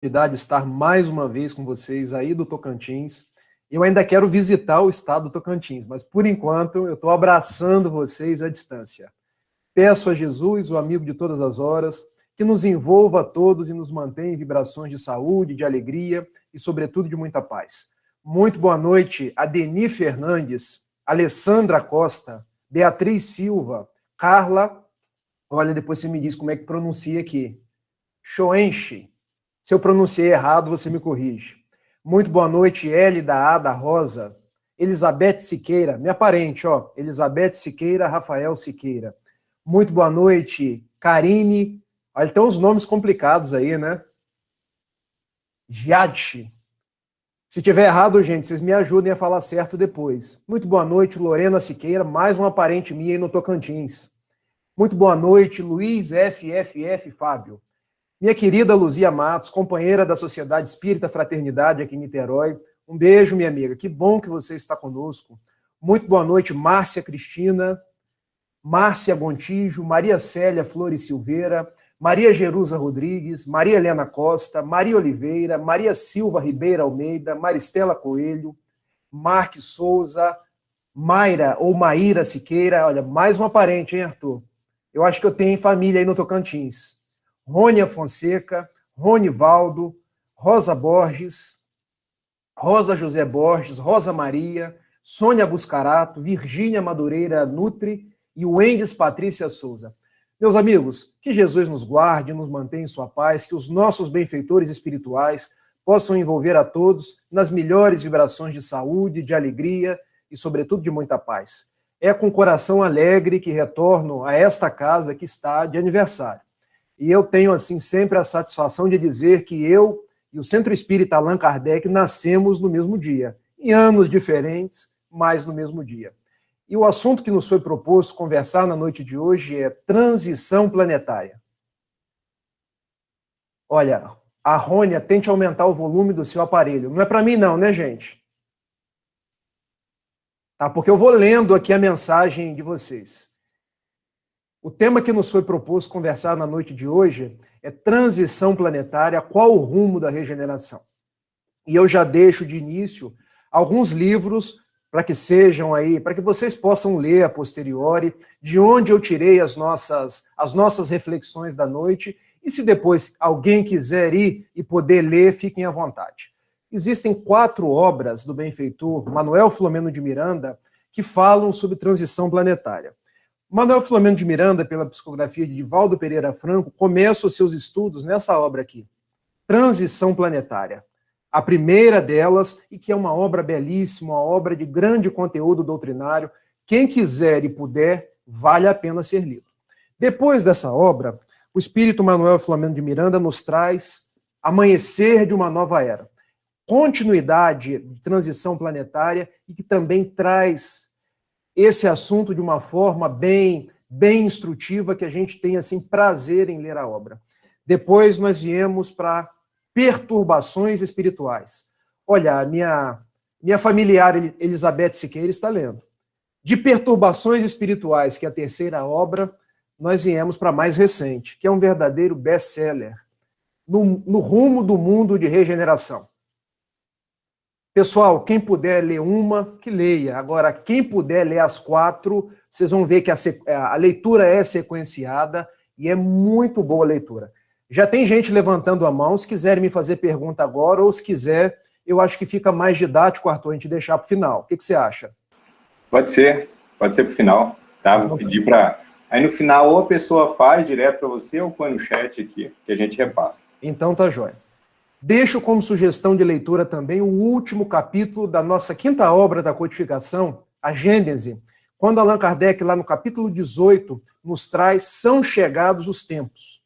oportunidade de estar mais uma vez com vocês aí do Tocantins. Eu ainda quero visitar o estado do Tocantins, mas por enquanto eu estou abraçando vocês à distância. Peço a Jesus, o amigo de todas as horas, que nos envolva a todos e nos mantenha em vibrações de saúde, de alegria e, sobretudo, de muita paz. Muito boa noite a Deni Fernandes, Alessandra Costa, Beatriz Silva, Carla, olha, depois você me diz como é que pronuncia aqui, Choenche. Se eu pronunciei errado, você me corrige. Muito boa noite, L da Ada Rosa, Elizabeth Siqueira, minha parente, ó, Elizabeth Siqueira, Rafael Siqueira. Muito boa noite, Karine. Olha, tem uns nomes complicados aí, né? Jadche. Se tiver errado, gente, vocês me ajudem a falar certo depois. Muito boa noite, Lorena Siqueira, mais uma parente minha aí no Tocantins. Muito boa noite, Luiz FFF Fábio. Minha querida Luzia Matos, companheira da Sociedade Espírita Fraternidade aqui em Niterói. Um beijo, minha amiga. Que bom que você está conosco. Muito boa noite, Márcia Cristina, Márcia Gontijo, Maria Célia Flores Silveira, Maria Jerusa Rodrigues, Maria Helena Costa, Maria Oliveira, Maria Silva Ribeira Almeida, Maristela Coelho, Marques Souza, Mayra ou Maíra Siqueira. Olha, mais uma parente, hein, Arthur? Eu acho que eu tenho família aí no Tocantins. Rônia Fonseca, Ronivaldo, Rosa Borges, Rosa José Borges, Rosa Maria, Sônia Buscarato, Virgínia Madureira Nutri e Wendes Patrícia Souza. Meus amigos, que Jesus nos guarde, nos mantenha em sua paz, que os nossos benfeitores espirituais possam envolver a todos nas melhores vibrações de saúde, de alegria e, sobretudo, de muita paz. É com coração alegre que retorno a esta casa que está de aniversário. E eu tenho, assim, sempre a satisfação de dizer que eu e o Centro Espírita Allan Kardec nascemos no mesmo dia, em anos diferentes, mas no mesmo dia. E o assunto que nos foi proposto conversar na noite de hoje é transição planetária. Olha, a Rônia, tente aumentar o volume do seu aparelho. Não é para mim não, né, gente? Tá? Porque eu vou lendo aqui a mensagem de vocês. O tema que nos foi proposto conversar na noite de hoje é transição planetária, qual o rumo da regeneração? E eu já deixo de início alguns livros para que sejam aí, para que vocês possam ler a posteriori, de onde eu tirei as nossas reflexões da noite, e se depois alguém quiser ir e poder ler, fiquem à vontade. Existem 4 obras do benfeitor Manuel Filomeno de Miranda que falam sobre transição planetária. Manuel Filomeno de Miranda, pela psicografia de Divaldo Pereira Franco, começa os seus estudos nessa obra aqui, Transição Planetária. A primeira delas, e que é uma obra belíssima, uma obra de grande conteúdo doutrinário, quem quiser e puder, vale a pena ser lido. Depois dessa obra, o espírito Manuel Filomeno de Miranda nos traz Amanhecer de uma Nova Era, continuidade de transição planetária e que também traz esse assunto de uma forma bem instrutiva, que a gente tem assim prazer em ler a obra. Depois nós viemos para Perturbações Espirituais. Olha, a minha familiar Elizabeth Siqueira está lendo. De Perturbações Espirituais, que é a terceira obra, nós viemos para a mais recente, que é um verdadeiro best-seller, no rumo do mundo de regeneração. Pessoal, quem puder ler uma, que leia. Agora, quem puder ler as 4, vocês vão ver que a leitura é sequenciada e é muito boa a leitura. Já tem gente levantando a mão, se quiserem me fazer pergunta agora, ou se quiser, eu acho que fica mais didático, Arthur, a gente deixar para o final. O que você acha? Pode ser para o final. Tá? Vou pedir para... Aí no final, ou a pessoa faz direto para você, ou põe no chat aqui, que a gente repassa. Então tá jóia. Deixo como sugestão de leitura também o último capítulo da nossa 5ª obra da codificação, a Gênese, quando Allan Kardec, lá no capítulo 18, nos traz São Chegados os Tempos.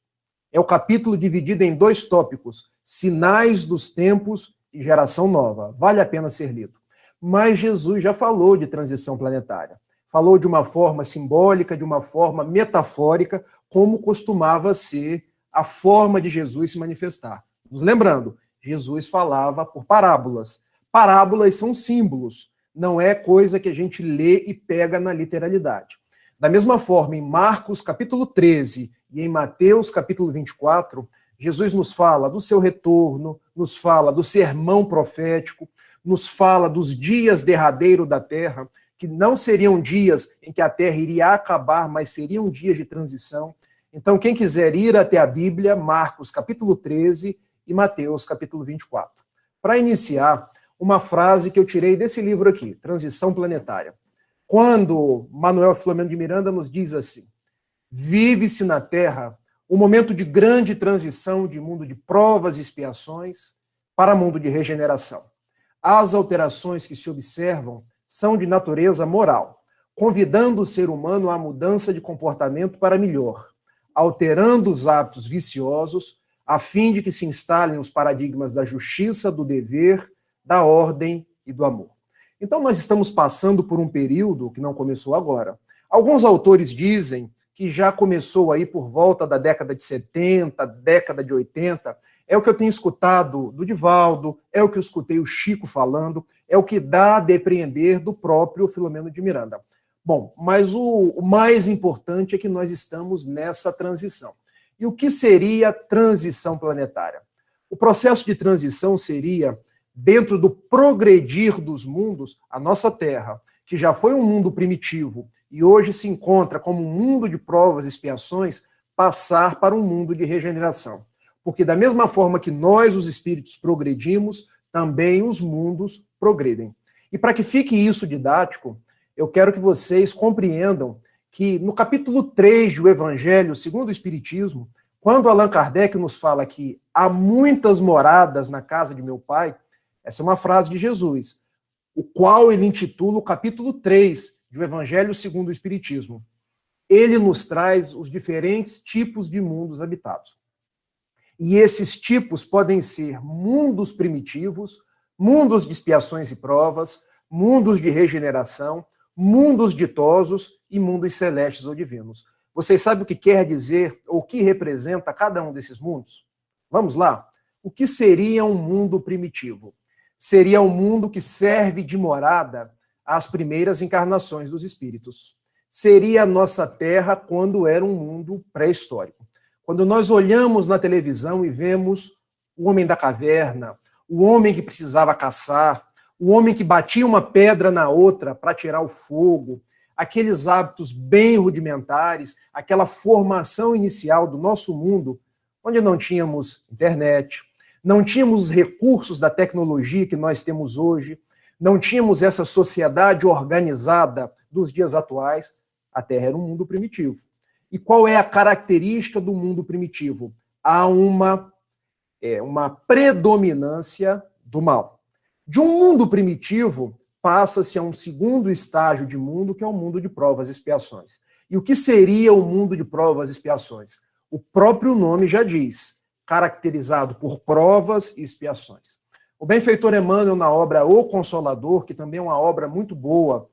É o capítulo dividido em 2 tópicos, Sinais dos Tempos e Geração Nova. Vale a pena ser lido. Mas Jesus já falou de transição planetária. Falou de uma forma simbólica, de uma forma metafórica, como costumava ser a forma de Jesus se manifestar. Nos lembrando, Jesus falava por parábolas. Parábolas são símbolos, não é coisa que a gente lê e pega na literalidade. Da mesma forma, em Marcos capítulo 13 e em Mateus capítulo 24, Jesus nos fala do seu retorno, nos fala do sermão profético, nos fala dos dias derradeiros da terra, que não seriam dias em que a terra iria acabar, mas seriam dias de transição. Então, quem quiser ir até a Bíblia, Marcos capítulo 13 e Mateus capítulo 24. Para iniciar, uma frase que eu tirei desse livro aqui, Transição Planetária. Quando Manuel Filomeno de Miranda nos diz assim: vive-se na Terra um momento de grande transição de mundo de provas e expiações para mundo de regeneração. As alterações que se observam são de natureza moral, convidando o ser humano à mudança de comportamento para melhor, alterando os hábitos viciosos, a fim de que se instalem os paradigmas da justiça, do dever, da ordem e do amor. Então, nós estamos passando por um período que não começou agora. Alguns autores dizem que já começou aí por volta da década de 70, década de 80, é o que eu tenho escutado do Divaldo, é o que eu escutei o Chico falando, é o que dá a depreender do próprio Filomeno de Miranda. Bom, mas o mais importante é que nós estamos nessa transição. E o que seria transição planetária? O processo de transição seria, dentro do progredir dos mundos, a nossa Terra, que já foi um mundo primitivo e hoje se encontra como um mundo de provas e expiações, passar para um mundo de regeneração. Porque da mesma forma que nós, os espíritos, progredimos, também os mundos progredem. E para que fique isso didático, eu quero que vocês compreendam que no capítulo 3 do Evangelho segundo o Espiritismo, quando Allan Kardec nos fala que há muitas moradas na casa de meu Pai, essa é uma frase de Jesus, o qual ele intitula o capítulo 3 do Evangelho segundo o Espiritismo. Ele nos traz os diferentes tipos de mundos habitados. E esses tipos podem ser mundos primitivos, mundos de expiações e provas, mundos de regeneração, mundos ditosos e mundos celestes ou divinos. Vocês sabem o que quer dizer, ou o que representa cada um desses mundos? Vamos lá? O que seria um mundo primitivo? Seria um mundo que serve de morada às primeiras encarnações dos espíritos. Seria a nossa Terra quando era um mundo pré-histórico. Quando nós olhamos na televisão e vemos o homem da caverna, o homem que precisava caçar, o homem que batia uma pedra na outra para tirar o fogo, aqueles hábitos bem rudimentares, aquela formação inicial do nosso mundo, onde não tínhamos internet, não tínhamos os recursos da tecnologia que nós temos hoje, não tínhamos essa sociedade organizada dos dias atuais, a Terra era um mundo primitivo. E qual é a característica do mundo primitivo? Há uma predominância do mal. De um mundo primitivo, passa-se a um segundo estágio de mundo, que é o mundo de provas e expiações. E o que seria o mundo de provas e expiações? O próprio nome já diz, caracterizado por provas e expiações. O benfeitor Emmanuel, na obra O Consolador, que também é uma obra muito boa,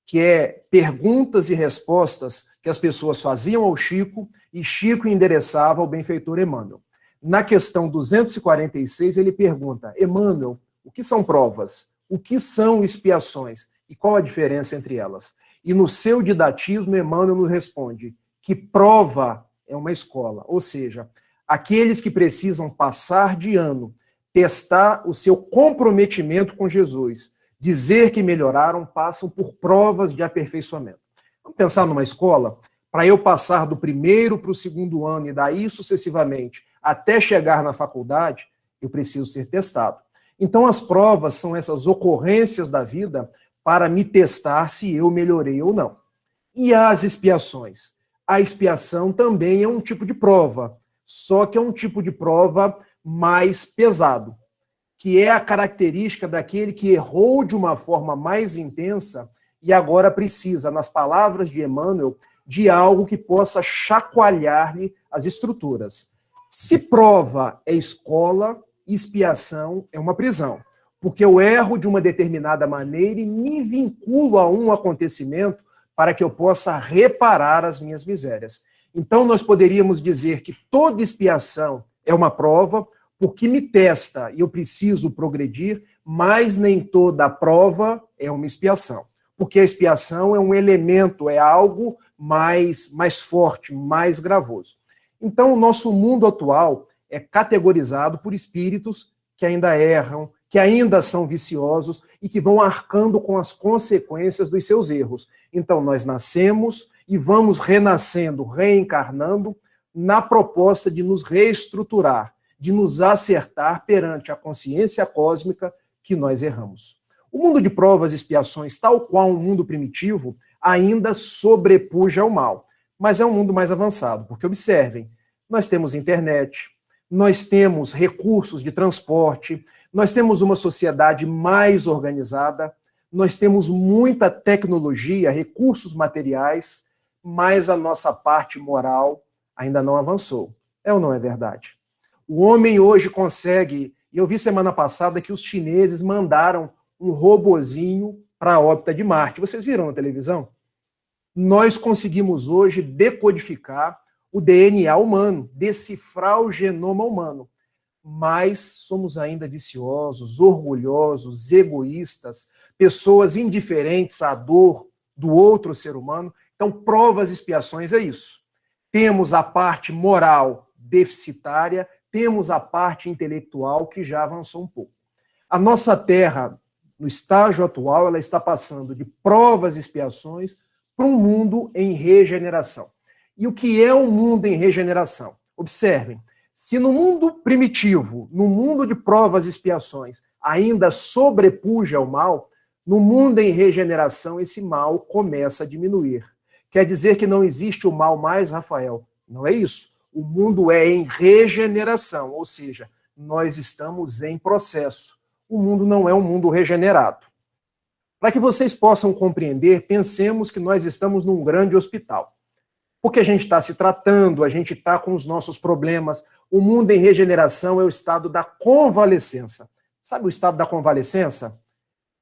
que é perguntas e respostas que as pessoas faziam ao Chico, e Chico endereçava ao benfeitor Emmanuel. Na questão 246, ele pergunta: Emmanuel, o que são provas? O que são expiações? E qual a diferença entre elas? E no seu didatismo, Emmanuel nos responde que prova é uma escola, ou seja, aqueles que precisam passar de ano, testar o seu comprometimento com Jesus, dizer que melhoraram, passam por provas de aperfeiçoamento. Vamos pensar numa escola? Para eu passar do primeiro para o segundo ano e daí sucessivamente até chegar na faculdade, eu preciso ser testado. Então as provas são essas ocorrências da vida para me testar se eu melhorei ou não. E as expiações? A expiação também é um tipo de prova, só que é um tipo de prova mais pesado, que é a característica daquele que errou de uma forma mais intensa e agora precisa, nas palavras de Emmanuel, de algo que possa chacoalhar-lhe as estruturas. Se prova é escola, expiação é uma prisão, porque eu erro de uma determinada maneira e me vinculo a um acontecimento para que eu possa reparar as minhas misérias. Então nós poderíamos dizer que toda expiação é uma prova, porque me testa e eu preciso progredir, mas nem toda prova é uma expiação. Porque a expiação é um elemento, é algo mais forte, mais gravoso. Então, o nosso mundo atual é categorizado por espíritos que ainda erram, que ainda são viciosos e que vão arcando com as consequências dos seus erros. Então, nós nascemos e vamos renascendo, reencarnando, na proposta de nos reestruturar, de nos acertar perante a consciência cósmica que nós erramos. O mundo de provas e expiações, tal qual um mundo primitivo, ainda sobrepuja ao mal, mas é um mundo mais avançado, porque observem, nós temos internet, nós temos recursos de transporte, nós temos uma sociedade mais organizada, nós temos muita tecnologia, recursos materiais, mas a nossa parte moral ainda não avançou. É ou não é verdade? O homem hoje consegue, e eu vi semana passada que os chineses mandaram um robozinho para a órbita de Marte. Vocês viram na televisão? Nós conseguimos hoje decodificar o DNA humano, decifrar o genoma humano. Mas somos ainda viciosos, orgulhosos, egoístas, pessoas indiferentes à dor do outro ser humano. Então, provas e expiações é isso. Temos a parte moral deficitária, temos a parte intelectual que já avançou um pouco. A nossa Terra, no estágio atual, ela está passando de provas e expiações para um mundo em regeneração. E o que é um mundo em regeneração? Observem, se no mundo primitivo, no mundo de provas e expiações, ainda sobrepuja o mal, no mundo em regeneração esse mal começa a diminuir. Quer dizer que não existe o mal mais, Rafael? Não é isso. O mundo é em regeneração, ou seja, nós estamos em processo. O mundo não é um mundo regenerado. Para que vocês possam compreender, pensemos que nós estamos num grande hospital. Porque a gente está se tratando, a gente está com os nossos problemas. O mundo em regeneração é o estado da convalescença. Sabe o estado da convalescença?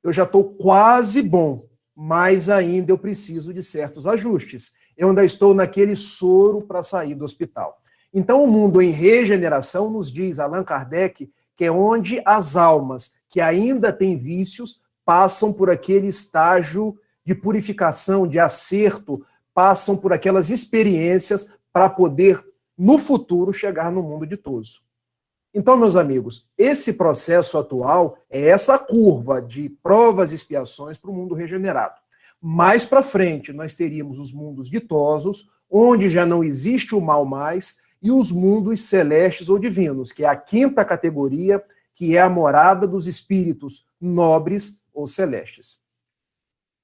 Eu já estou quase bom, mas ainda eu preciso de certos ajustes. Eu ainda estou naquele soro para sair do hospital. Então, o mundo em regeneração nos diz, Allan Kardec, que é onde as almas que ainda têm vícios passam por aquele estágio de purificação, de acerto, passam por aquelas experiências para poder, no futuro, chegar no mundo ditoso. Então, meus amigos, esse processo atual é essa curva de provas e expiações para o mundo regenerado. Mais para frente, nós teríamos os mundos ditosos, onde já não existe o mal mais, e os mundos celestes ou divinos, que é a quinta categoria, que é a morada dos espíritos nobres ou celestes.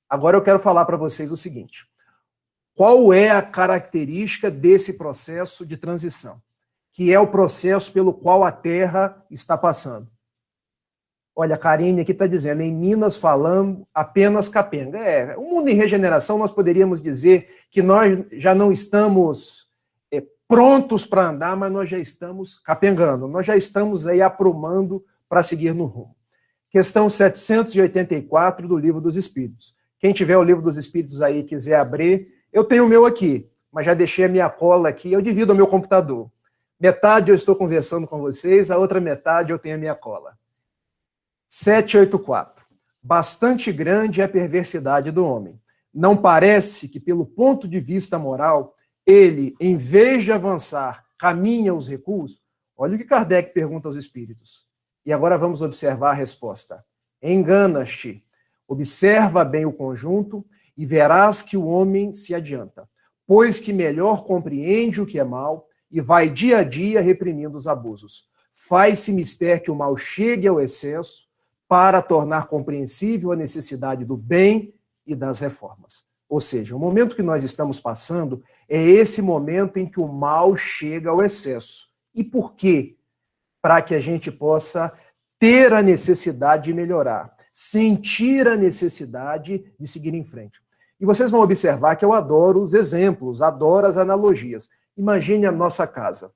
Agora eu quero falar para vocês o seguinte. Qual é a característica desse processo de transição? Que é o processo pelo qual a Terra está passando. Olha, a Karine aqui está dizendo, em Minas falando apenas capenga. O mundo em regeneração, nós poderíamos dizer que nós já não estamos prontos para andar, mas nós já estamos capengando, nós já estamos aí aprumando para seguir no rumo. Questão 784 do Livro dos Espíritos. Quem tiver o Livro dos Espíritos aí e quiser abrir, eu tenho o meu aqui, mas já deixei a minha cola aqui, eu divido o meu computador. Metade eu estou conversando com vocês, a outra metade eu tenho a minha cola. 784. Bastante grande é a perversidade do homem. Não parece que, pelo ponto de vista moral, ele, em vez de avançar, caminha os recuos? Olha o que Kardec pergunta aos espíritos. E agora vamos observar a resposta. Enganas-te. Observa bem o conjunto e verás que o homem se adianta, pois que melhor compreende o que é mal e vai dia a dia reprimindo os abusos. Faz-se mister que o mal chegue ao excesso para tornar compreensível a necessidade do bem e das reformas. Ou seja, o momento que nós estamos passando é esse momento em que o mal chega ao excesso. E por quê? Para que a gente possa ter a necessidade de melhorar, sentir a necessidade de seguir em frente. E vocês vão observar que eu adoro os exemplos, adoro as analogias. Imagine a nossa casa.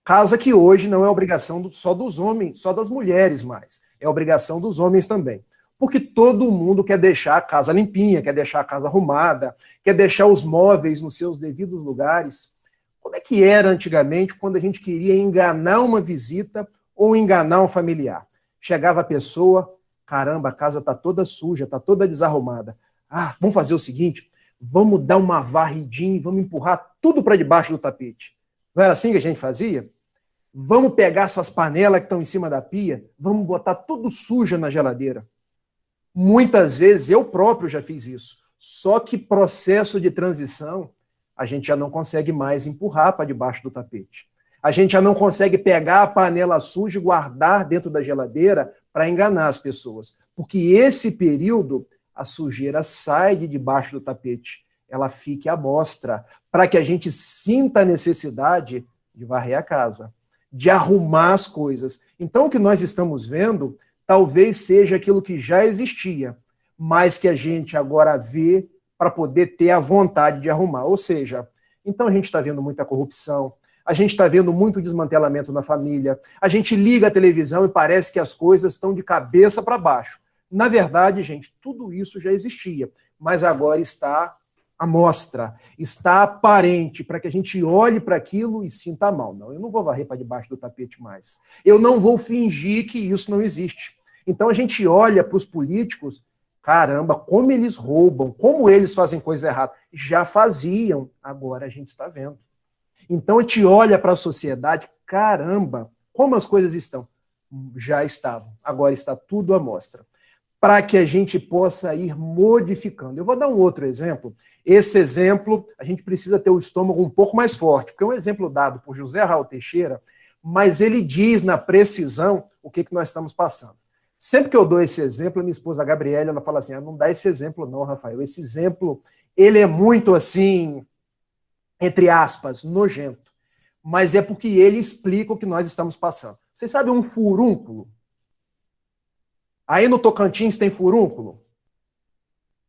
Casa que hoje não é obrigação só dos homens, só das mulheres mais. É obrigação dos homens também. Porque todo mundo quer deixar a casa limpinha, quer deixar a casa arrumada, quer deixar os móveis nos seus devidos lugares. Como é que era antigamente quando a gente queria enganar uma visita ou enganar um familiar? Chegava a pessoa, caramba, a casa está toda suja, está toda desarrumada. Ah, vamos fazer o seguinte, vamos dar uma varridinha e vamos empurrar tudo para debaixo do tapete. Não era assim que a gente fazia? Vamos pegar essas panelas que estão em cima da pia, vamos botar tudo suja na geladeira. Muitas vezes eu próprio já fiz isso. Só que processo de transição, a gente já não consegue mais empurrar para debaixo do tapete. A gente já não consegue pegar a panela suja e guardar dentro da geladeira para enganar as pessoas. Porque esse período, a sujeira sai de debaixo do tapete. Ela fique à mostra, para que a gente sinta a necessidade de varrer a casa, de arrumar as coisas. Então, o que nós estamos vendo talvez seja aquilo que já existia, mas que a gente agora vê para poder ter a vontade de arrumar. Ou seja, então a gente está vendo muita corrupção, a gente está vendo muito desmantelamento na família, a gente liga a televisão e parece que as coisas estão de cabeça para baixo. Na verdade, gente, tudo isso já existia, mas agora está à mostra, está aparente, para que a gente olhe para aquilo e sinta mal. Não, eu não vou varrer para debaixo do tapete mais. Eu não vou fingir que isso não existe. Então a gente olha para os políticos, caramba, como eles roubam, como eles fazem coisa errada. Já faziam, agora a gente está vendo. Então a gente olha para a sociedade, caramba, como as coisas estão. Já estavam, agora está tudo à mostra. Para que a gente possa ir modificando. Eu vou dar um outro exemplo. Esse exemplo, a gente precisa ter o estômago um pouco mais forte, porque é um exemplo dado por José Raul Teixeira, mas ele diz na precisão o que nós estamos passando. Sempre que eu dou esse exemplo, minha esposa Gabriela, ela fala assim, não dá esse exemplo não, Rafael. Esse exemplo, ele é muito assim, entre aspas, nojento. Mas é porque ele explica o que nós estamos passando. Vocês sabem um furúnculo? Aí no Tocantins tem furúnculo?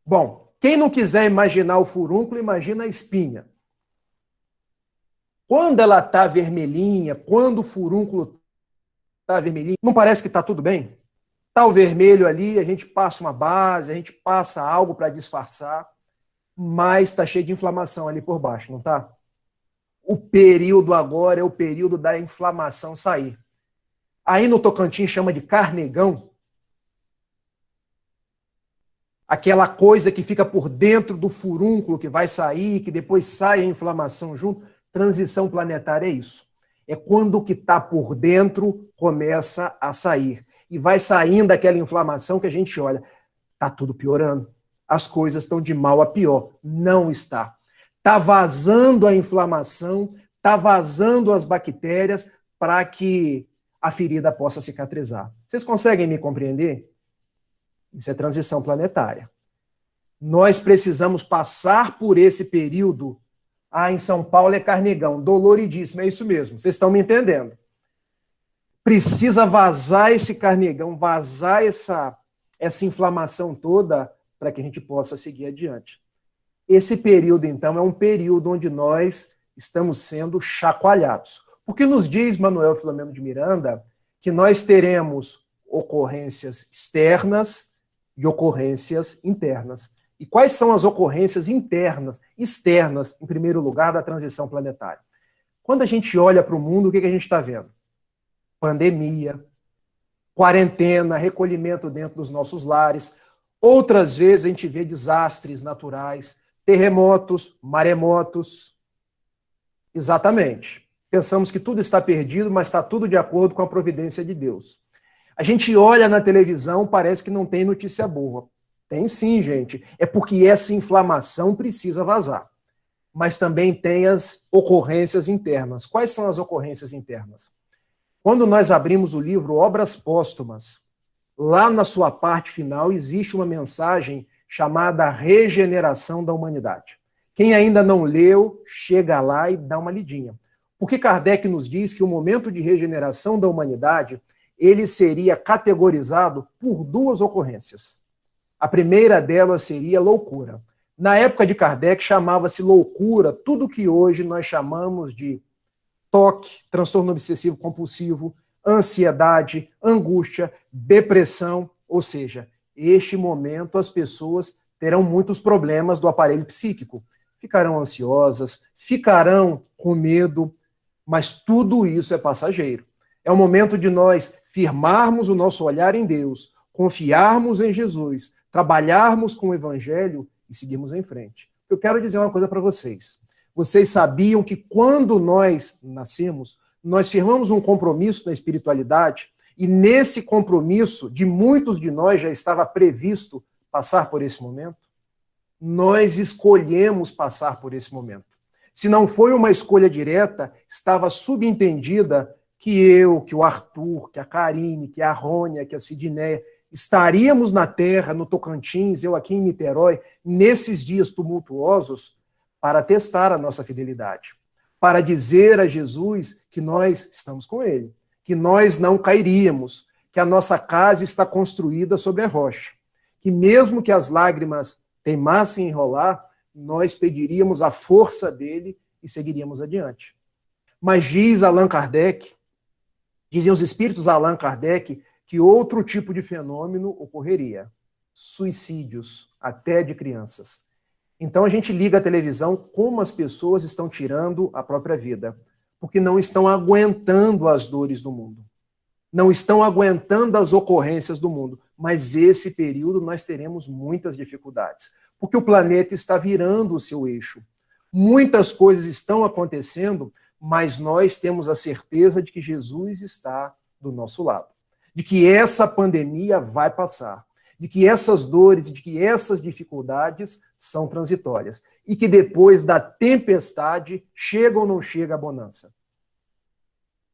Bom, quem não quiser imaginar o furúnculo, imagina a espinha. Quando ela está vermelhinha, quando o furúnculo está vermelhinho, não parece que está tudo bem? Está o vermelho ali, a gente passa uma base, a gente passa algo para disfarçar, mas está cheio de inflamação ali por baixo, não está? O período agora é o período da inflamação sair. Aí no Tocantins chama de carnegão, aquela coisa que fica por dentro do furúnculo que vai sair, que depois sai a inflamação junto. Transição planetária é isso. É quando o que está por dentro começa a sair. E vai saindo aquela inflamação que a gente olha. Está tudo piorando. As coisas estão de mal a pior. Não está. Está vazando a inflamação, está vazando as bactérias para que a ferida possa cicatrizar. Vocês conseguem me compreender? Isso é transição planetária. Nós precisamos passar por esse período. Em São Paulo é carnegão, doloridíssimo, é isso mesmo, vocês estão me entendendo. Precisa vazar esse carnegão, vazar essa inflamação toda para que a gente possa seguir adiante. Esse período, então, é um período onde nós estamos sendo chacoalhados. Porque nos diz Manuel Filomeno de Miranda que nós teremos ocorrências externas e ocorrências internas. E quais são as ocorrências internas, externas, em primeiro lugar, da transição planetária? Quando a gente olha para o mundo, o que a gente está vendo? Pandemia, quarentena, recolhimento dentro dos nossos lares. Outras vezes a gente vê desastres naturais, terremotos, maremotos. Exatamente. Pensamos que tudo está perdido, mas está tudo de acordo com a providência de Deus. A gente olha na televisão, parece que não tem notícia boa. Tem sim, gente. É porque essa inflamação precisa vazar. Mas também tem as ocorrências internas. Quais são as ocorrências internas? Quando nós abrimos o livro Obras Póstumas, lá na sua parte final existe uma mensagem chamada Regeneração da Humanidade. Quem ainda não leu, chega lá e dá uma lidinha. Porque Kardec nos diz que o momento de regeneração da humanidade, ele seria categorizado por duas ocorrências. A primeira delas seria loucura. Na época de Kardec, chamava-se loucura tudo que hoje nós chamamos de toque, transtorno obsessivo compulsivo, ansiedade, angústia, depressão, ou seja, este momento as pessoas terão muitos problemas do aparelho psíquico. Ficarão ansiosas, ficarão com medo, mas tudo isso é passageiro. É o momento de nós firmarmos o nosso olhar em Deus, confiarmos em Jesus, trabalharmos com o Evangelho e seguirmos em frente. Eu quero dizer uma coisa para vocês. Vocês sabiam que quando nós nascemos, nós firmamos um compromisso na espiritualidade, e nesse compromisso, de muitos de nós já estava previsto passar por esse momento. Nós escolhemos passar por esse momento. Se não foi uma escolha direta, estava subentendida que eu, que o Arthur, que a Karine, que a Rônia, que a Sidneia, estaríamos na terra, no Tocantins, eu aqui em Niterói, nesses dias tumultuosos, para testar a nossa fidelidade, para dizer a Jesus que nós estamos com ele, que nós não cairíamos, que a nossa casa está construída sobre a rocha, que mesmo que as lágrimas teimassem em rolar, nós pediríamos a força dele e seguiríamos adiante. Mas diz Allan Kardec, dizem os espíritos Allan Kardec, que outro tipo de fenômeno ocorreria. Suicídios, até de crianças. Então a gente liga a televisão como as pessoas estão tirando a própria vida, porque não estão aguentando as dores do mundo. Não estão aguentando as ocorrências do mundo. Mas esse período nós teremos muitas dificuldades, porque o planeta está virando o seu eixo. Muitas coisas estão acontecendo, mas nós temos a certeza de que Jesus está do nosso lado, de que essa pandemia vai passar, de que essas dores, de que essas dificuldades são transitórias, e que depois da tempestade chega ou não chega a bonança.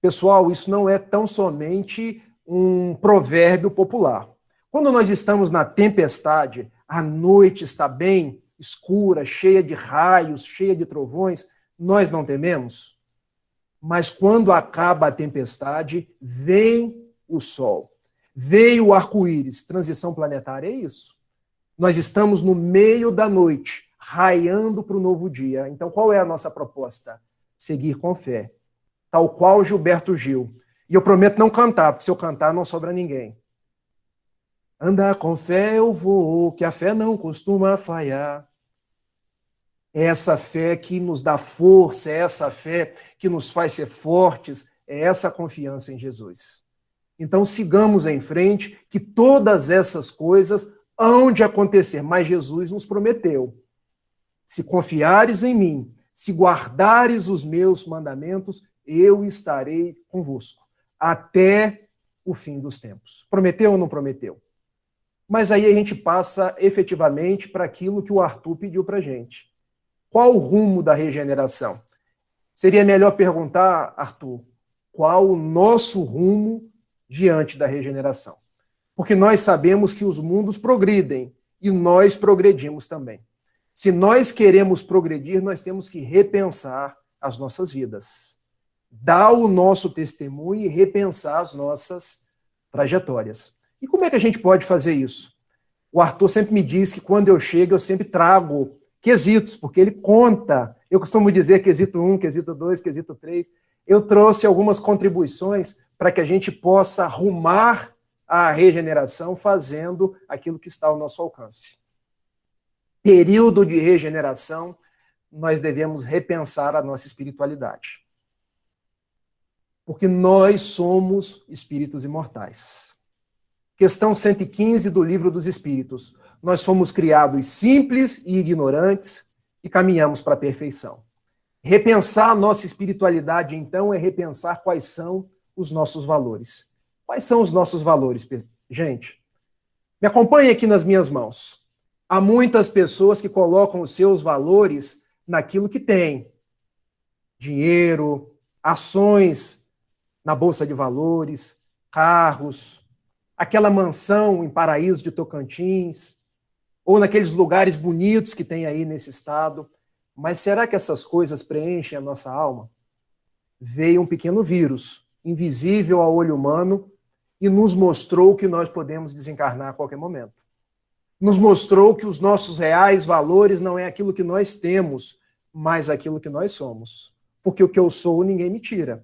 Pessoal, isso não é tão somente um provérbio popular. Quando nós estamos na tempestade, a noite está bem escura, cheia de raios, cheia de trovões, nós não tememos? Mas quando acaba a tempestade, vem o sol, veio o arco-íris. Transição planetária é isso. Nós estamos no meio da noite, raiando para o novo dia. Então, qual é a nossa proposta? Seguir com fé. Tal qual Gilberto Gil. E eu prometo não cantar, porque se eu cantar não sobra ninguém. Andar com fé eu vou, que a fé não costuma falhar. É essa fé que nos dá força, é essa fé que nos faz ser fortes, é essa confiança em Jesus. Então sigamos em frente, que todas essas coisas hão de acontecer, mas Jesus nos prometeu. Se confiares em mim, se guardares os meus mandamentos, eu estarei convosco, até o fim dos tempos. Prometeu ou não prometeu? Mas aí a gente passa efetivamente para aquilo que o Arthur pediu para a gente. Qual o rumo da regeneração? Seria melhor perguntar, Arthur, qual o nosso rumo diante da regeneração? Porque nós sabemos que os mundos progridem e nós progredimos também. Se nós queremos progredir, nós temos que repensar as nossas vidas, dar o nosso testemunho e repensar as nossas trajetórias. E como é que a gente pode fazer isso? O Arthur sempre me diz que quando eu chego, eu sempre trago quesitos, porque ele conta. Eu costumo dizer quesito 1, quesito 2, quesito 3. Eu trouxe algumas contribuições para que a gente possa arrumar a regeneração fazendo aquilo que está ao nosso alcance. Período de regeneração, nós devemos repensar a nossa espiritualidade. Porque nós somos espíritos imortais. Questão 115 do Livro dos Espíritos. Nós fomos criados simples e ignorantes e caminhamos para a perfeição. Repensar a nossa espiritualidade, então, é repensar quais são os nossos valores. Quais são os nossos valores, gente? Me acompanhe aqui nas minhas mãos. Há muitas pessoas que colocam os seus valores naquilo que têm. Dinheiro, ações na Bolsa de Valores, carros, aquela mansão em Paraíso de Tocantins, ou naqueles lugares bonitos que tem aí nesse estado. Mas será que essas coisas preenchem a nossa alma? Veio um pequeno vírus, invisível ao olho humano, e nos mostrou que nós podemos desencarnar a qualquer momento. Nos mostrou que os nossos reais valores não é aquilo que nós temos, mas aquilo que nós somos. Porque o que eu sou, ninguém me tira.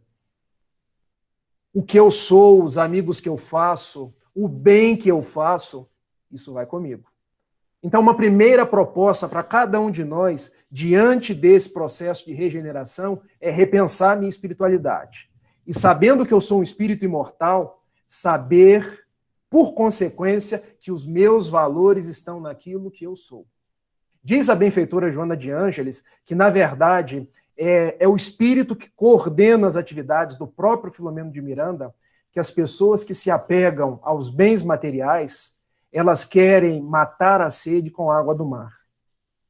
O que eu sou, os amigos que eu faço, o bem que eu faço, isso vai comigo. Então, uma primeira proposta para cada um de nós, diante desse processo de regeneração, é repensar a minha espiritualidade. E sabendo que eu sou um espírito imortal, saber, por consequência, que os meus valores estão naquilo que eu sou. Diz a benfeitora Joana de Ângeles que, na verdade, é o espírito que coordena as atividades do próprio Filomeno de Miranda, que as pessoas que se apegam aos bens materiais, elas querem matar a sede com água do mar.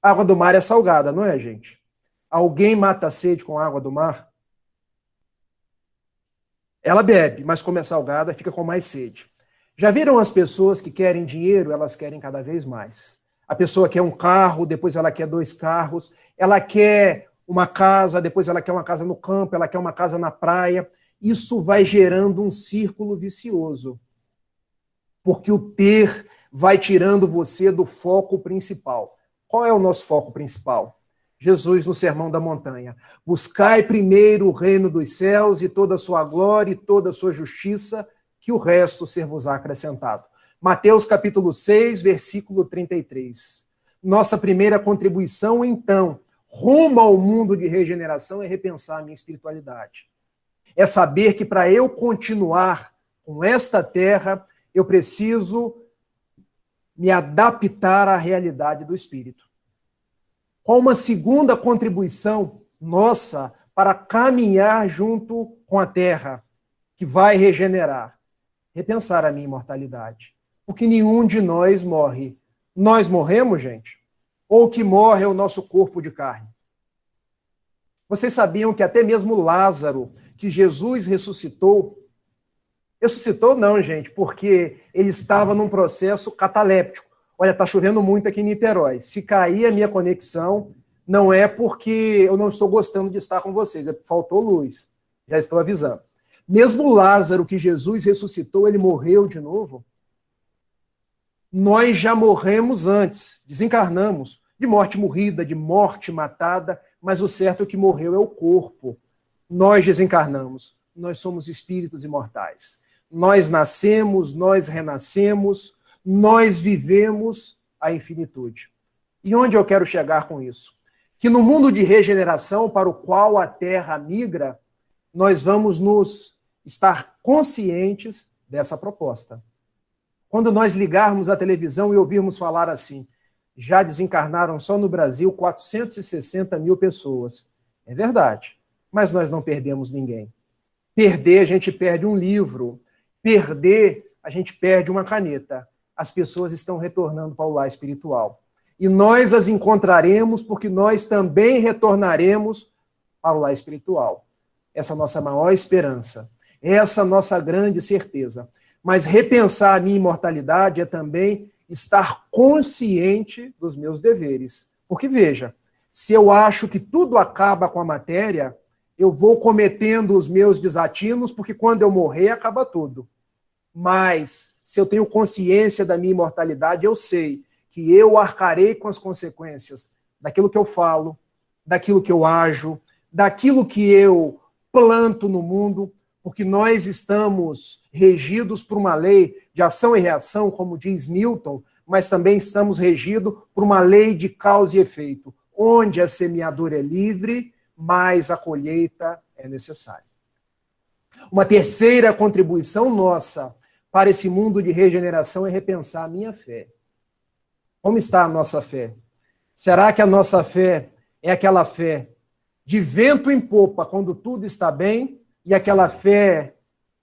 A água do mar é salgada, não é, gente? Alguém mata a sede com água do mar? Ela bebe, mas como é salgada, fica com mais sede. Já viram as pessoas que querem dinheiro? Elas querem cada vez mais. A pessoa quer um carro, depois ela quer 2 carros, ela quer uma casa, depois ela quer uma casa no campo, ela quer uma casa na praia. Isso vai gerando um círculo vicioso. Porque o ter vai tirando você do foco principal. Qual é o nosso foco principal? Jesus no Sermão da Montanha. Buscai primeiro o reino dos céus e toda a sua glória e toda a sua justiça, que o resto ser-vos-á acrescentado. Mateus capítulo 6, versículo 33. Nossa primeira contribuição, então, rumo ao mundo de regeneração, é repensar a minha espiritualidade. É saber que para eu continuar com esta terra, eu preciso me adaptar à realidade do Espírito. Qual uma segunda contribuição nossa para caminhar junto com a terra, que vai regenerar? Repensar a minha imortalidade. Porque nenhum de nós morre. Nós morremos, gente? Ou o que morre é o nosso corpo de carne? Vocês sabiam que até mesmo Lázaro, que Jesus ressuscitou não, gente, porque ele estava num processo cataléptico. Olha, está chovendo muito aqui em Niterói. Se cair a minha conexão, não é porque eu não estou gostando de estar com vocês, é porque faltou luz. Já estou avisando. Mesmo Lázaro, que Jesus ressuscitou, ele morreu de novo. Nós já morremos antes, desencarnamos, de morte morrida, de morte matada, mas o certo é que morreu é o corpo. Nós desencarnamos, nós somos espíritos imortais. Nós nascemos, nós renascemos, nós vivemos a infinitude. E onde eu quero chegar com isso? Que no mundo de regeneração para o qual a Terra migra, nós vamos nos estar conscientes dessa proposta. Quando nós ligarmos a televisão e ouvirmos falar assim, já desencarnaram só no Brasil 460 mil pessoas. É verdade, mas nós não perdemos ninguém. Perder, a gente perde um livro. Perder, a gente perde uma caneta. As pessoas estão retornando para o lar espiritual. E nós as encontraremos porque nós também retornaremos para o lar espiritual. Essa é a nossa maior esperança. Essa é a nossa grande certeza. Mas repensar a minha imortalidade é também estar consciente dos meus deveres. Porque, veja, se eu acho que tudo acaba com a matéria, eu vou cometendo os meus desatinos, porque quando eu morrer, acaba tudo. Mas, se eu tenho consciência da minha imortalidade, eu sei que eu arcarei com as consequências daquilo que eu falo, daquilo que eu ajo, daquilo que eu planto no mundo, porque nós estamos regidos por uma lei de ação e reação, como diz Newton, mas também estamos regidos por uma lei de causa e efeito, onde a semeadura é livre, mas a colheita é necessária. Uma terceira contribuição nossa para esse mundo de regeneração é repensar a minha fé. Como está a nossa fé? Será que a nossa fé é aquela fé de vento em popa quando tudo está bem e aquela fé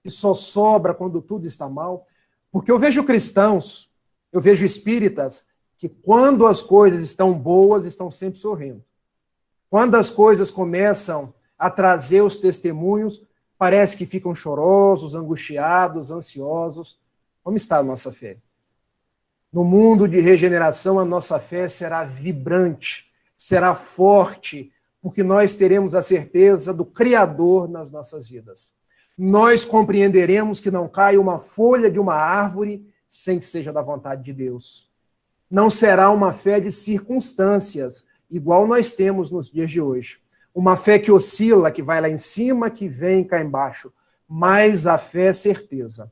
que só sobra quando tudo está mal? Porque eu vejo cristãos, eu vejo espíritas que quando as coisas estão boas, estão sempre sorrindo. Quando as coisas começam a trazer os testemunhos, parece que ficam chorosos, angustiados, ansiosos. Como está a nossa fé? No mundo de regeneração, a nossa fé será vibrante, será forte, porque nós teremos a certeza do Criador nas nossas vidas. Nós compreenderemos que não cai uma folha de uma árvore sem que seja da vontade de Deus. Não será uma fé de circunstâncias, igual nós temos nos dias de hoje. Uma fé que oscila, que vai lá em cima, que vem cá embaixo. Mas a fé é certeza.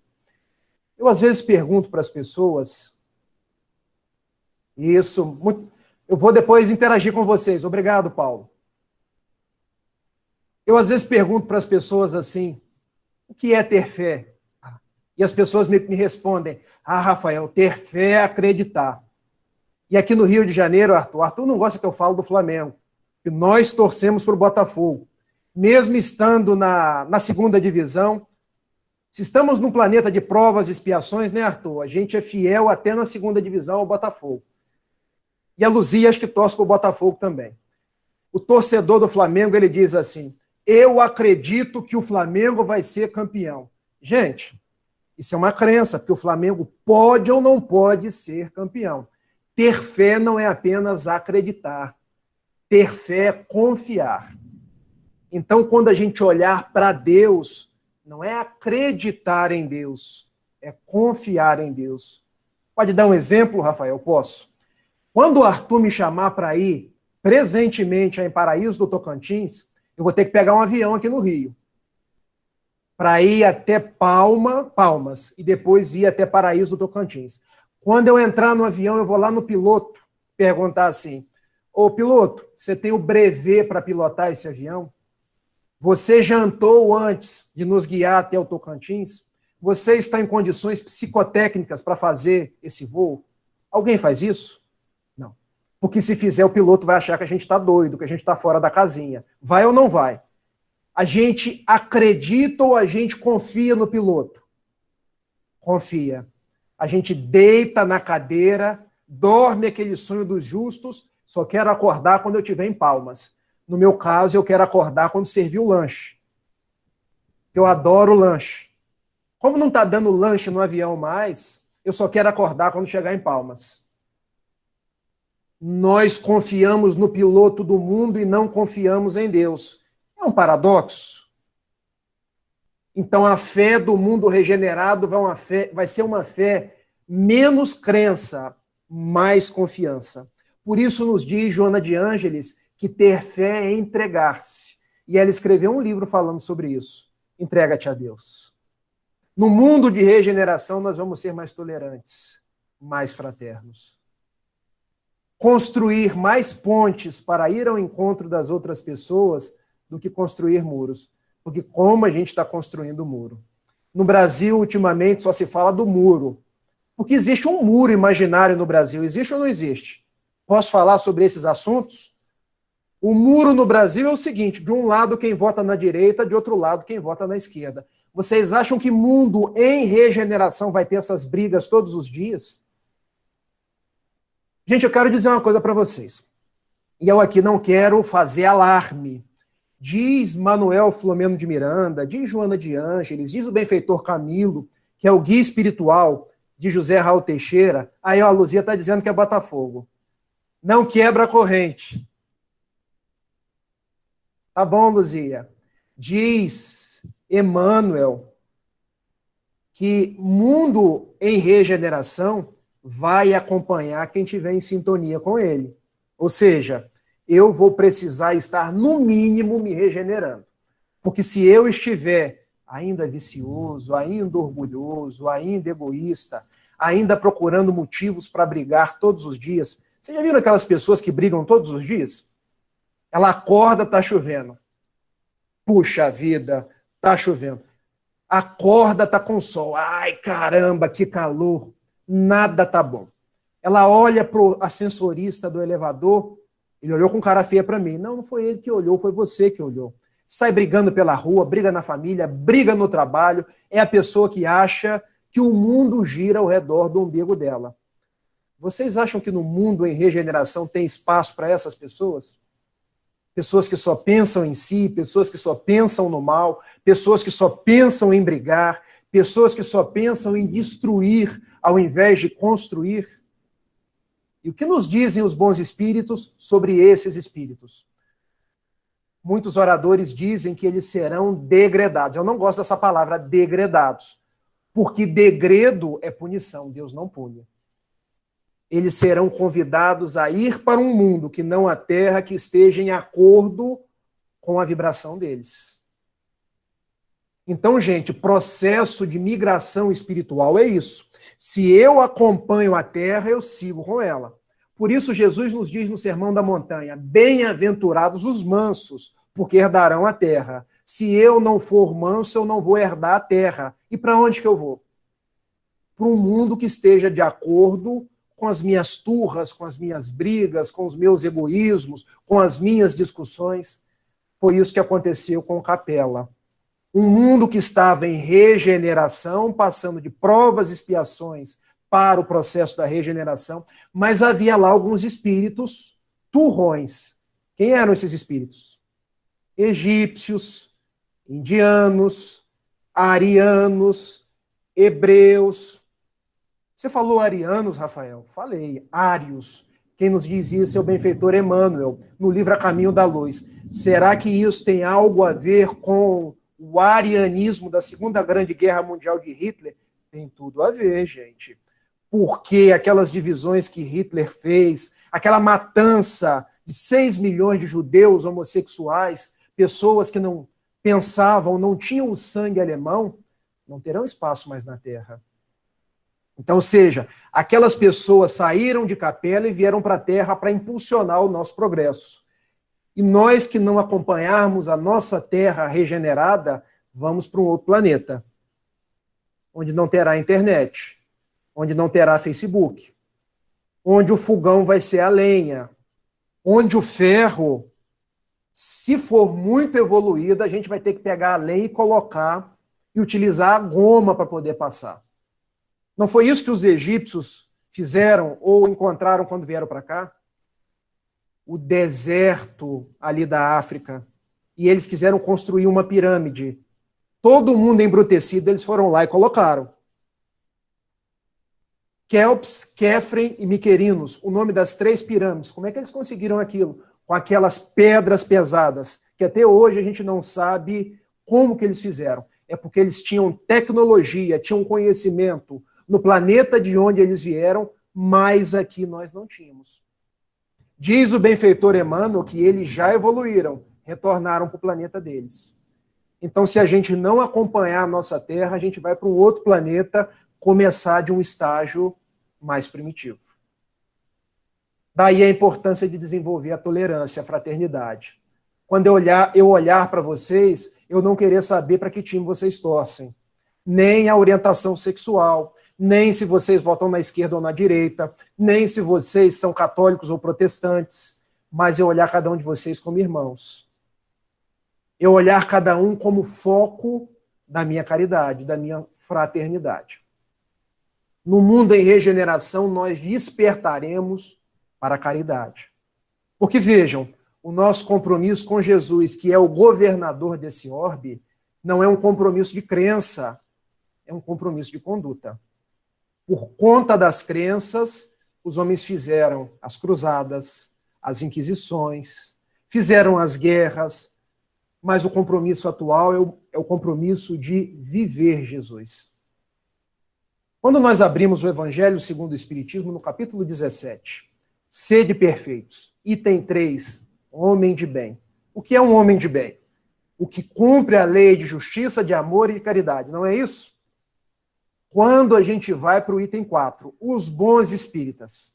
Eu, às vezes, pergunto para as pessoas, eu vou depois interagir com vocês. Obrigado, Paulo. Eu, às vezes, pergunto para as pessoas assim, o que é ter fé? E as pessoas me respondem, Rafael, ter fé é acreditar. E aqui no Rio de Janeiro, Arthur não gosta que eu falo do Flamengo. que nós torcemos para o Botafogo. Mesmo estando na segunda divisão, se estamos num planeta de provas e expiações, né, Arthur? A gente é fiel até na segunda divisão ao Botafogo. E a Luzia acho que torce para o Botafogo também. O torcedor do Flamengo, ele diz assim, eu acredito que o Flamengo vai ser campeão. Gente, isso é uma crença, porque o Flamengo pode ou não pode ser campeão. Ter fé não é apenas acreditar. Ter fé é confiar. Então, quando a gente olhar para Deus, não é acreditar em Deus, é confiar em Deus. Pode dar um exemplo, Rafael? Posso. Quando o Arthur me chamar para ir presentemente em Paraíso do Tocantins, eu vou ter que pegar um avião aqui no Rio, para ir até Palmas, e depois ir até Paraíso do Tocantins. Quando eu entrar no avião, eu vou lá no piloto perguntar assim, ô piloto, você tem o brevet para pilotar esse avião? Você jantou antes de nos guiar até o Tocantins? Você está em condições psicotécnicas para fazer esse voo? Alguém faz isso? Não. Porque se fizer, o piloto vai achar que a gente está doido, que a gente está fora da casinha. Vai ou não vai? A gente acredita ou a gente confia no piloto? Confia. A gente deita na cadeira, dorme aquele sonho dos justos, só quero acordar quando eu estiver em Palmas. No meu caso, eu quero acordar quando servir o lanche. Eu adoro lanche. Como não está dando lanche no avião mais, eu só quero acordar quando chegar em Palmas. Nós confiamos no piloto do mundo e não confiamos em Deus. É um paradoxo. Então, a fé do mundo regenerado vai ser uma fé menos crença, mais confiança. Por isso nos diz Joana de Ângeles que ter fé é entregar-se. E ela escreveu um livro falando sobre isso. Entrega-te a Deus. No mundo de regeneração, nós vamos ser mais tolerantes, mais fraternos. Construir mais pontes para ir ao encontro das outras pessoas do que construir muros. Porque como a gente está construindo o muro? No Brasil, ultimamente, só se fala do muro. Porque existe um muro imaginário no Brasil. Existe ou não existe? Posso falar sobre esses assuntos? O muro no Brasil é o seguinte, de um lado quem vota na direita, de outro lado quem vota na esquerda. Vocês acham que mundo em regeneração vai ter essas brigas todos os dias? Gente, eu quero dizer uma coisa para vocês. E eu aqui não quero fazer alarme. Diz Manuel Filomeno de Miranda, diz Joana de Ângeles, diz o benfeitor Camilo, que é o guia espiritual de José Raul Teixeira. Aí, ó, a Luzia está dizendo que é Botafogo. Não quebra a corrente. Tá bom, Luzia. Diz Emmanuel que mundo em regeneração vai acompanhar quem estiver em sintonia com ele. Ou seja, eu vou precisar estar, no mínimo, me regenerando. Porque se eu estiver ainda vicioso, ainda orgulhoso, ainda egoísta, ainda procurando motivos para brigar todos os dias. Vocês já viram aquelas pessoas que brigam todos os dias? Ela acorda, tá chovendo. Puxa vida, tá chovendo. Acorda, tá com sol. Ai, caramba, que calor. Nada tá bom. Ela olha pro ascensorista do elevador, ele olhou com cara feia para mim. Não, não foi ele que olhou, foi você que olhou. Sai brigando pela rua, briga na família, briga no trabalho. É a pessoa que acha que o mundo gira ao redor do umbigo dela. Vocês acham que no mundo em regeneração tem espaço para essas pessoas? Pessoas que só pensam em si, pessoas que só pensam no mal, pessoas que só pensam em brigar, pessoas que só pensam em destruir ao invés de construir. E o que nos dizem os bons espíritos sobre esses espíritos? Muitos oradores dizem que eles serão degredados. Eu não gosto dessa palavra, degredados, porque degredo é punição, Deus não pune. Eles serão convidados a ir para um mundo que não a Terra, que esteja em acordo com a vibração deles. Então, gente, processo de migração espiritual é isso. Se eu acompanho a Terra, eu sigo com ela. Por isso, Jesus nos diz no Sermão da Montanha, bem-aventurados os mansos, porque herdarão a terra. Se eu não for manso, eu não vou herdar a terra. E para onde que eu vou? Para um mundo que esteja de acordo com as minhas turras, com as minhas brigas, com os meus egoísmos, com as minhas discussões. Foi isso que aconteceu com Capela. Um mundo que estava em regeneração, passando de provas e expiações para o processo da regeneração, mas havia lá alguns espíritos turrões. Quem eram esses espíritos? Egípcios, indianos, arianos, hebreus. Você falou arianos, Rafael? Falei. Ários. Quem nos diz isso é o benfeitor Emmanuel, no livro A Caminho da Luz. Será que isso tem algo a ver com o arianismo da Segunda Grande Guerra Mundial de Hitler? Tem tudo a ver, gente. Porque aquelas divisões que Hitler fez, aquela matança de 6 milhões de judeus homossexuais, pessoas que não pensavam, não tinham o sangue alemão, não terão espaço mais na Terra. Então, ou seja, aquelas pessoas saíram de Capela e vieram para a Terra para impulsionar o nosso progresso. E nós que não acompanharmos a nossa Terra regenerada, vamos para um outro planeta, onde não terá internet, onde não terá Facebook, onde o fogão vai ser a lenha, onde o ferro, se for muito evoluído, a gente vai ter que pegar a lenha e colocar e utilizar a goma para poder passar. Não foi isso que os egípcios fizeram ou encontraram quando vieram para cá? O deserto ali da África. E eles quiseram construir uma pirâmide. Todo mundo embrutecido, eles foram lá e colocaram. Kelps, Kefren e Miquerinos, o nome das 3 pirâmides. Como é que eles conseguiram aquilo? Com aquelas pedras pesadas, que até hoje a gente não sabe como que eles fizeram. É porque eles tinham tecnologia, tinham conhecimento no planeta de onde eles vieram, mas aqui nós não tínhamos. Diz o benfeitor Emmanuel que eles já evoluíram, retornaram para o planeta deles. Então, se a gente não acompanhar a nossa Terra, a gente vai para um outro planeta, começar de um estágio mais primitivo. Daí a importância de desenvolver a tolerância, a fraternidade. Quando eu olhar para vocês, eu não querer saber para que time vocês torcem, nem a orientação sexual, nem se vocês votam na esquerda ou na direita, nem se vocês são católicos ou protestantes, mas eu olhar cada um de vocês como irmãos. Eu olhar cada um como foco da minha caridade, da minha fraternidade. No mundo em regeneração, nós despertaremos para a caridade. Porque vejam, o nosso compromisso com Jesus, que é o governador desse orbe, não é um compromisso de crença, é um compromisso de conduta. Por conta das crenças, os homens fizeram as cruzadas, as inquisições, fizeram as guerras, mas o compromisso atual é o compromisso de viver Jesus. Quando nós abrimos o Evangelho segundo o Espiritismo, no capítulo 17, sede perfeitos, item 3, homem de bem. O que é um homem de bem? O que cumpre a lei de justiça, de amor e de caridade, não é isso? Quando a gente vai para o item 4, os bons espíritas.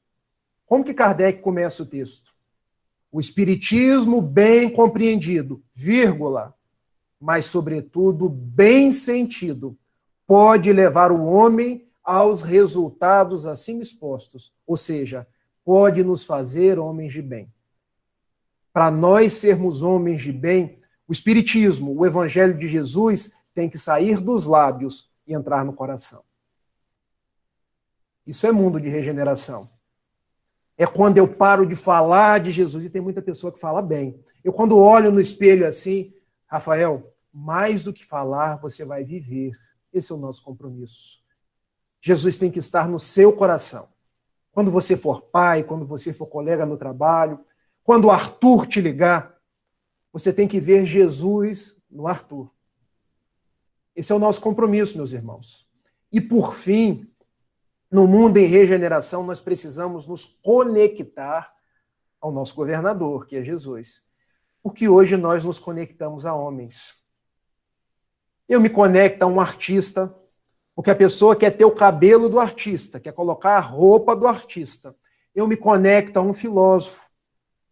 Como que Kardec começa o texto? O espiritismo bem compreendido, vírgula, mas sobretudo bem sentido, pode levar o homem aos resultados acima expostos, ou seja, pode nos fazer homens de bem. Para nós sermos homens de bem, o espiritismo, o evangelho de Jesus, tem que sair dos lábios e entrar no coração. Isso é mundo de regeneração. É quando eu paro de falar de Jesus, e tem muita pessoa que fala bem. Eu quando olho no espelho assim, Rafael, mais do que falar, você vai viver. Esse é o nosso compromisso. Jesus tem que estar no seu coração. Quando você for pai, quando você for colega no trabalho, quando o Arthur te ligar, você tem que ver Jesus no Arthur. Esse é o nosso compromisso, meus irmãos. E por fim, no mundo em regeneração, nós precisamos nos conectar ao nosso governador, que é Jesus. Porque hoje nós nos conectamos a homens. Eu me conecto a um artista, porque a pessoa quer ter o cabelo do artista, quer colocar a roupa do artista. Eu me conecto a um filósofo,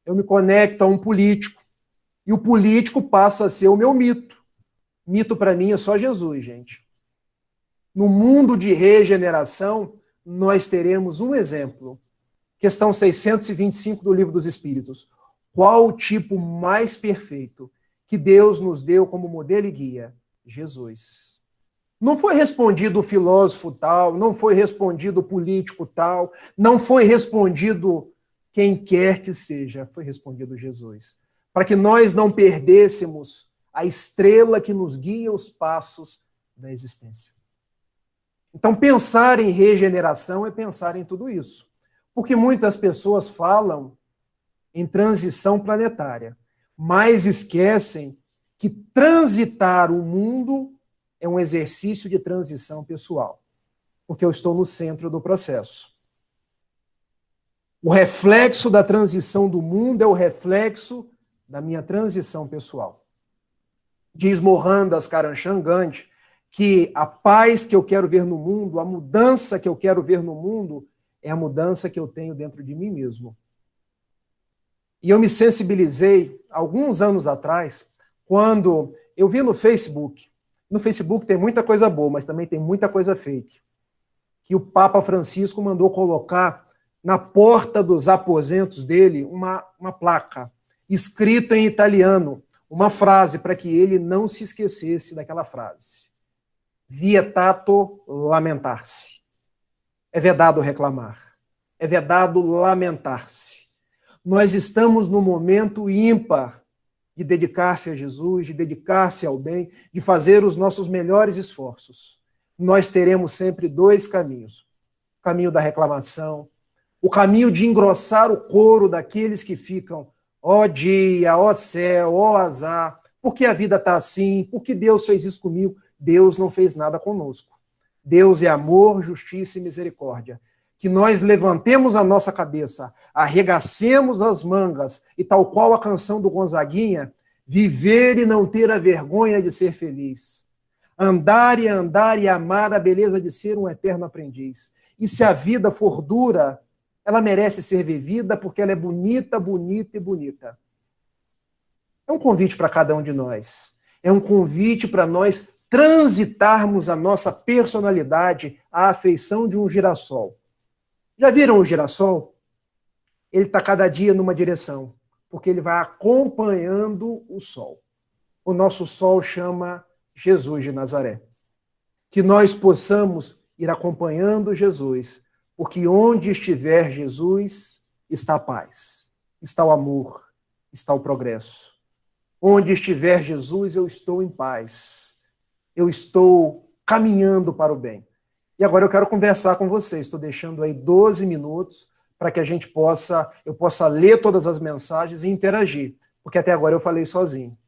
eu me conecto a um político, e o político passa a ser o meu mito. Mito para mim é só Jesus, gente. No mundo de regeneração, nós teremos um exemplo, Questão 625 do Livro dos Espíritos. Qual o tipo mais perfeito que Deus nos deu como modelo e guia? Jesus. Não foi respondido o filósofo tal, não foi respondido o político tal, não foi respondido quem quer que seja, foi respondido Jesus. Para que nós não perdêssemos a estrela que nos guia os passos da existência. Então, pensar em regeneração é pensar em tudo isso. Porque muitas pessoas falam em transição planetária, mas esquecem que transitar o mundo é um exercício de transição pessoal, porque eu estou no centro do processo. O reflexo da transição do mundo é o reflexo da minha transição pessoal. Diz Mohandas Karamchand Gandhi que a paz que eu quero ver no mundo, a mudança que eu quero ver no mundo, é a mudança que eu tenho dentro de mim mesmo. E eu me sensibilizei, alguns anos atrás, quando eu vi no Facebook tem muita coisa boa, mas também tem muita coisa fake, que o Papa Francisco mandou colocar na porta dos aposentos dele uma placa, escrita em italiano, uma frase para que ele não se esquecesse daquela frase. Vietato lamentar-se. É vedado reclamar. É vedado lamentar-se. Nós estamos no momento ímpar de dedicar-se a Jesus, de dedicar-se ao bem, de fazer os nossos melhores esforços. Nós teremos sempre dois caminhos. O caminho da reclamação, o caminho de engrossar o coro daqueles que ficam, ó dia, ó céu, ó azar, porque a vida está assim, porque Deus fez isso comigo. Deus não fez nada conosco. Deus é amor, justiça e misericórdia. Que nós levantemos a nossa cabeça, arregacemos as mangas e, tal qual a canção do Gonzaguinha, viver e não ter a vergonha de ser feliz. Andar e amar a beleza de ser um eterno aprendiz. E se a vida for dura, ela merece ser vivida porque ela é bonita, bonita e bonita. É um convite para cada um de nós. É um convite para nós transitarmos a nossa personalidade à afeição de um girassol. Já viram o girassol? Ele está cada dia numa direção, porque ele vai acompanhando o sol. O nosso sol chama Jesus de Nazaré. Que nós possamos ir acompanhando Jesus, porque onde estiver Jesus, está a paz, está o amor, está o progresso. Onde estiver Jesus, eu estou em paz. Eu estou caminhando para o bem. E agora eu quero conversar com vocês. Estou deixando aí 12 minutos para que eu possa ler todas as mensagens e interagir, porque até agora eu falei sozinho.